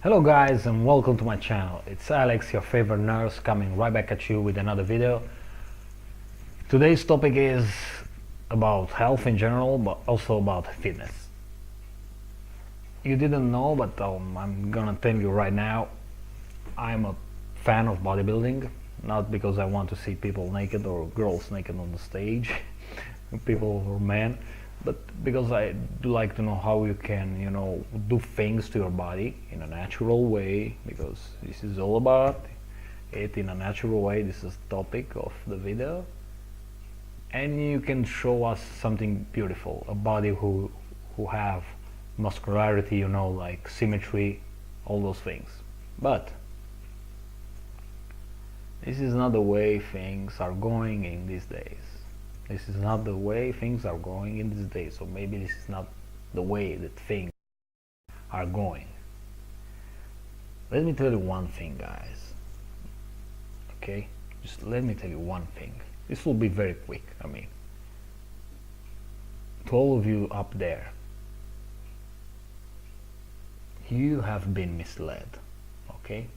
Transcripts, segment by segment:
Hello guys and welcome to my channel. It's Alex, your favorite nurse, coming right back at you with another video. Today's topic is about health in general, but also about fitness. You didn't know, but I'm gonna tell you right now, I'm a fan of bodybuilding, not because I want to see people naked or girls naked on the stage, people or men, but because I do like to know how you can, do things to your body in a natural way, because this is all about it in a natural way. This is the topic of the video, and you can show us something beautiful, a body who have muscularity, like symmetry, all those things. But this is not the way things are going in these days. This is not the way things are going in these days. So maybe this is not the way that things are going. Let me tell you one thing, guys. Okay? Just let me tell you one thing. This will be very quick. To all of you up there, you have been misled. Okay?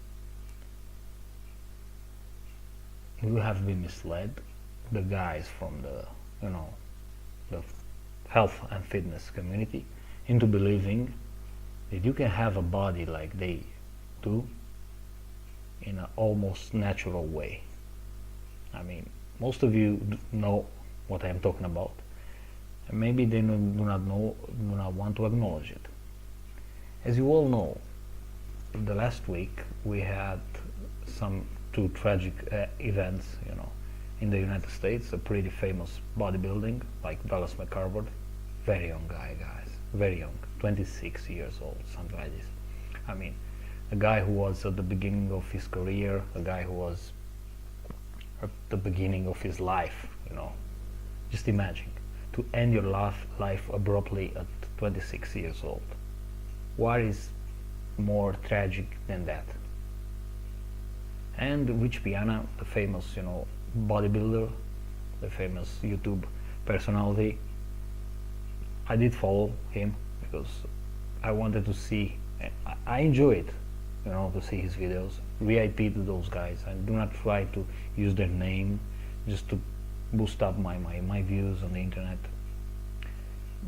You have been misled. The guys from the health and fitness community into believing that you can have a body like they do in an almost natural way. Most of you know what I'm talking about, and maybe they do not want to acknowledge it. As you all know, the last week we had two tragic events, in the United States. A pretty famous bodybuilding like Dallas, very young guy, guys, very young, 26 years old, something like this. A guy who was at the beginning of his career, a guy who was at the beginning of his life, just imagine to end your life abruptly at 26 years old. What is more tragic than that? And which Piana, the famous, bodybuilder, the famous YouTube personality, I did follow him because I wanted to see, I enjoy it, to see his videos. VIP to those guys. I do not try to use their name just to boost up my views on the internet.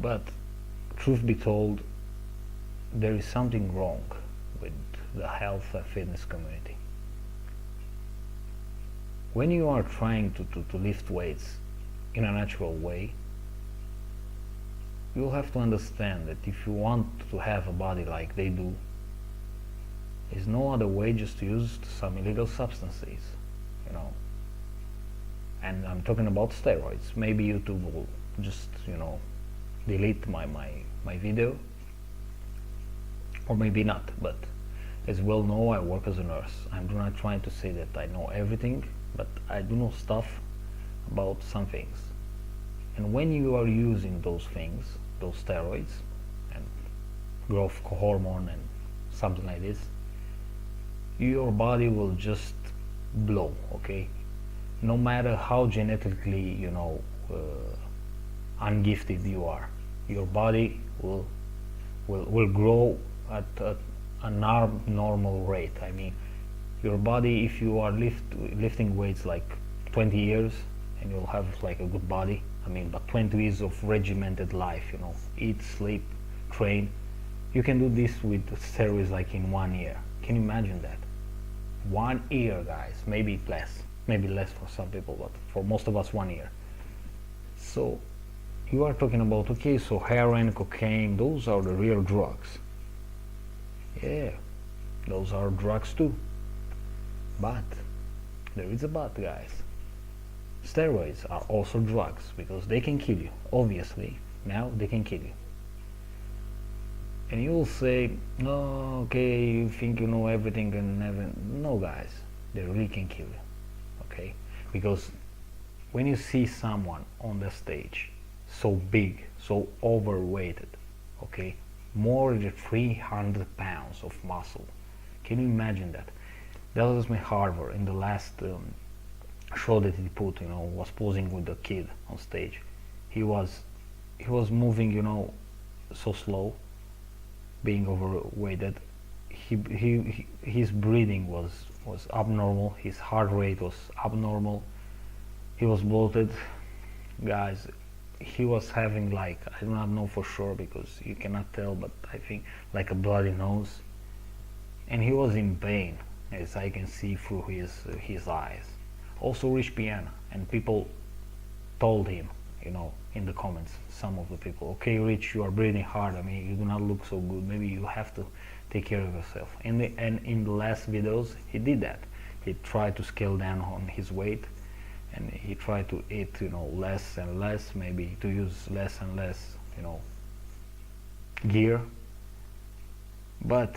But truth be told, there is something wrong with the health and fitness community. When you are trying to lift weights in a natural way, you'll have to understand that if you want to have a body like they do, there's no other way just to use some illegal substances, and I'm talking about steroids. Maybe YouTube will just, delete my video, or maybe not, but as you well know, I work as a nurse. I'm not trying to say that I know everything, but I do know stuff about some things. And when you are using those things, those steroids and growth hormone and something like this, your body will just blow, okay? No matter how genetically, ungifted you are, your body will grow at a normal rate. Your body, if you are lifting weights like 20 years, and you'll have like a good body, but 20 years of regimented life, eat, sleep, train, you can do this with steroids like in 1 year. Can you imagine that? 1 year, guys. Maybe less for some people, but for most of us 1 year. So you are talking about, okay, so heroin, cocaine, those are the real drugs. Yeah, those are drugs too. But there is a but, guys. Steroids are also drugs because they can kill you. Obviously, now they can kill you. And you will say, no, okay, you think you know everything and never. No, guys, they really can kill you. Okay? Because when you see someone on the stage so big, so overweighted, okay, more than 300 pounds of muscle, can you imagine that? Dallas Harvard, in the last show that he put, was posing with the kid on stage. He was moving, so slow, being overweighted, his breathing was abnormal, his heart rate was abnormal, he was bloated, guys. He was having, like, I do not know for sure because you cannot tell, but I think like a bloody nose, and he was in pain, as I can see through his eyes. Also Rich Piana, and people told him, in the comments, some of the people, okay, Rich, you are breathing hard. I mean, you do not look so good. Maybe you have to take care of yourself. And in the last videos, he did that. He tried to scale down on his weight, and he tried to eat, less and less, maybe to use less and less, gear. But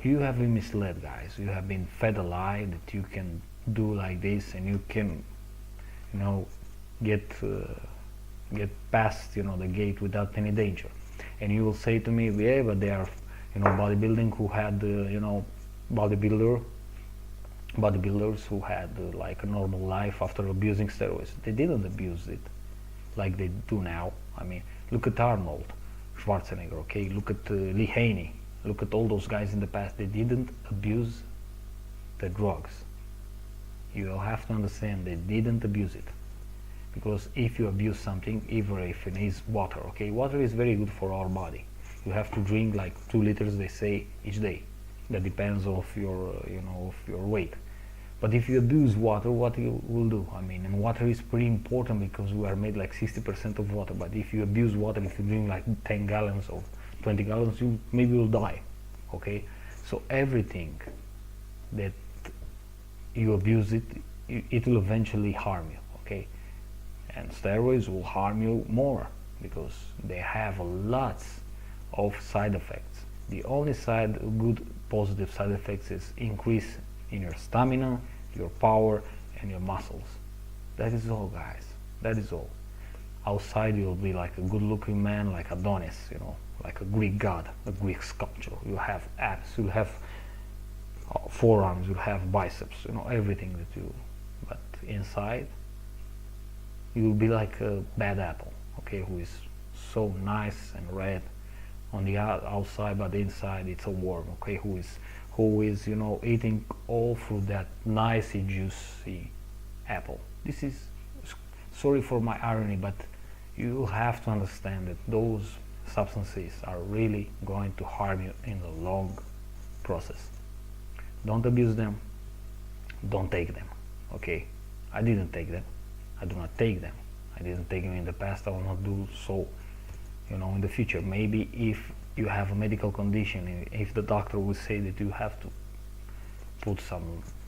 you have been misled, guys. You have been fed a lie that you can do like this and you can, get past, the gate without any danger. And you will say to me, yeah, but they are, bodybuilding who had, bodybuilders who had like a normal life after abusing steroids. They didn't abuse it like they do now. I mean, look at Arnold Schwarzenegger, okay? Look at Lee Haney. Look at all those guys in the past. They didn't abuse the drugs. You will have to understand they didn't abuse it. Because if you abuse something, even if it is water, okay? Water is very good for our body. You have to drink like 2 liters, they say, each day. That depends of your, of your weight. But if you abuse water, what you will do? I mean, and water is pretty important because we are made like 60% of water. But if you abuse water, if you drink like 10 gallons or 20 gallons, you maybe will die, okay? So everything that you abuse it will eventually harm you, okay? And steroids will harm you more because they have lots of side effects. The only good positive side effects is increase in your stamina, your power, and your muscles. That is all, guys. That is all. Outside you'll be like a good-looking man, like Adonis, like a Greek god, a Greek sculpture. You'll have abs, you'll have forearms, you'll have biceps, everything that you. But inside, you'll be like a bad apple, okay, who is so nice and red on the outside, but inside it's a worm, okay, who is eating all through that nicey juicy apple. This is, sorry for my irony, but you have to understand that those substances are really going to harm you in the long process. Don't abuse them, don't take them, okay? I didn't take them, I do not take them. I didn't take them in the past, I will not do so in the future. Maybe if you have a medical condition, if the doctor will say that you have to put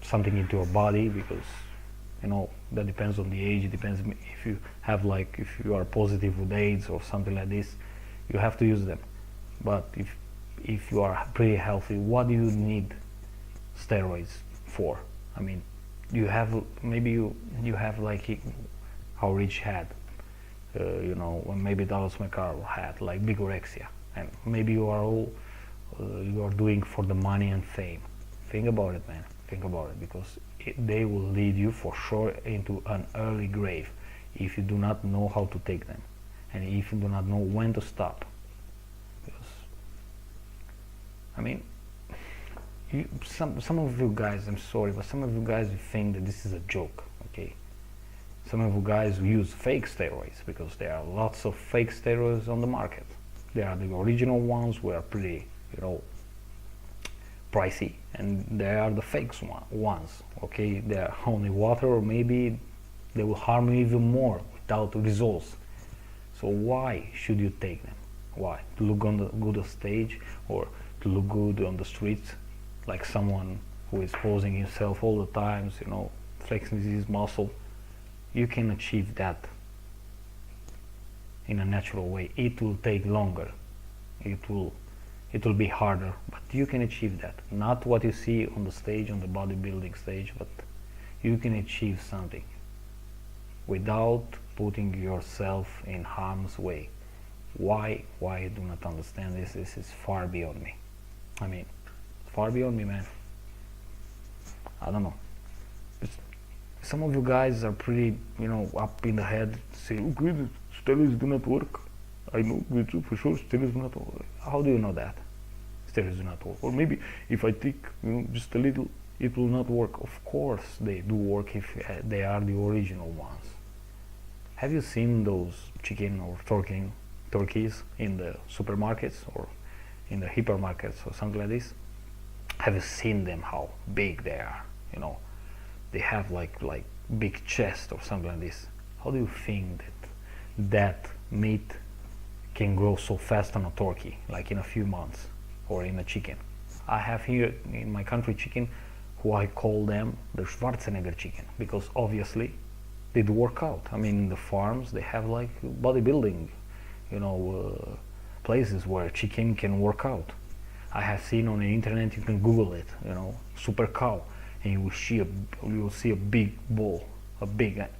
something into your body, because that depends on the age. It depends if you have, like, if you are positive with AIDS or something like this, you have to use them. But if you are pretty healthy, what do you need steroids for? I mean, you have, maybe you have like how Rich had, maybe Dallas had like bigorexia, and maybe you are all you are doing for the money and fame. Think about it, man. Think about it, because they will lead you for sure into an early grave if you do not know how to take them, and if you do not know when to stop. Because, I mean, some of you guys, I'm sorry, but some of you guys think that this is a joke, okay? Some of you guys use fake steroids, because there are lots of fake steroids on the market. There are the original ones, who are pretty, pricey, and there are the fake ones, okay? They are only water, or maybe they will harm you even more without results. So why should you take them? Why? To look good on stage, or to look good on the streets, like someone who is posing himself all the time, flexing his muscle? You can achieve that in a natural way. It will take longer. It will be harder, but you can achieve that. Not what you see on the stage, on the bodybuilding stage, but you can achieve something without putting yourself in harm's way. Why I do not understand this. This is far beyond me. I mean, far beyond me, man. I don't know. Some of you guys are pretty, up in the head, say, okay, the steroids do not work. I know for sure steroids do not work. How do you know that? still does not work. Or maybe if I take just a little, it will not work. Of course they do work if they are the original ones. Have you seen those chicken or turkeys in the supermarkets or in the hypermarkets or something like this? Have you seen them, how big they are? They have like big chest or something like this. How do you think that meat can grow so fast on a turkey, like in a few months, or in a chicken? I have here in my country chicken, who I call them the Schwarzenegger chicken, because obviously they do work out. I mean, in the farms they have like bodybuilding, places where chicken can work out. I have seen on the internet, you can Google it, super cow, and you will see a big ball, a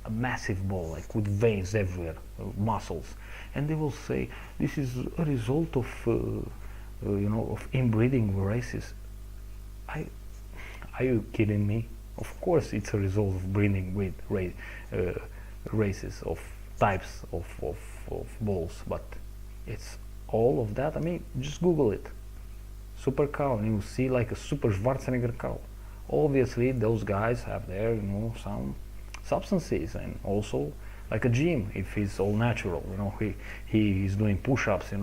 massive ball, like with veins everywhere, muscles, and they will say this is a result of, of inbreeding races. Are you kidding me? Of course, it's a result of breeding with races of types of balls, but it's all of that. I mean, just Google it, super cow, and you see like a super Schwarzenegger cow. Obviously, those guys have their, some substances, and also like a gym. If he's all natural, he is doing push-ups,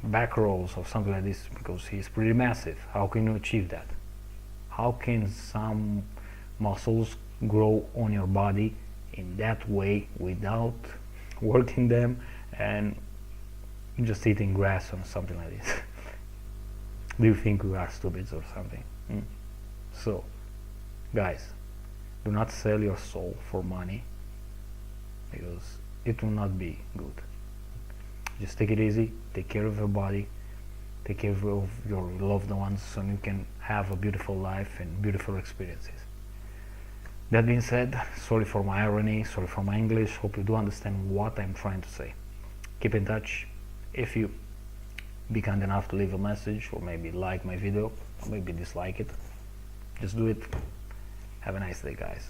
back rolls or something like this, because he's pretty massive. How can you achieve that? How can some muscles grow on your body in that way without working them and just eating grass or something like this? Do you think we are stupid or something? So, guys, do not sell your soul for money, because it will not be good. Just take it easy, take care of your body, take care of your loved ones, so you can have a beautiful life and beautiful experiences. That being said, sorry for my irony, sorry for my English, hope you do understand what I'm trying to say. Keep in touch. If you be kind enough to leave a message, or maybe like my video, or maybe dislike it, just do it. Have a nice day, guys.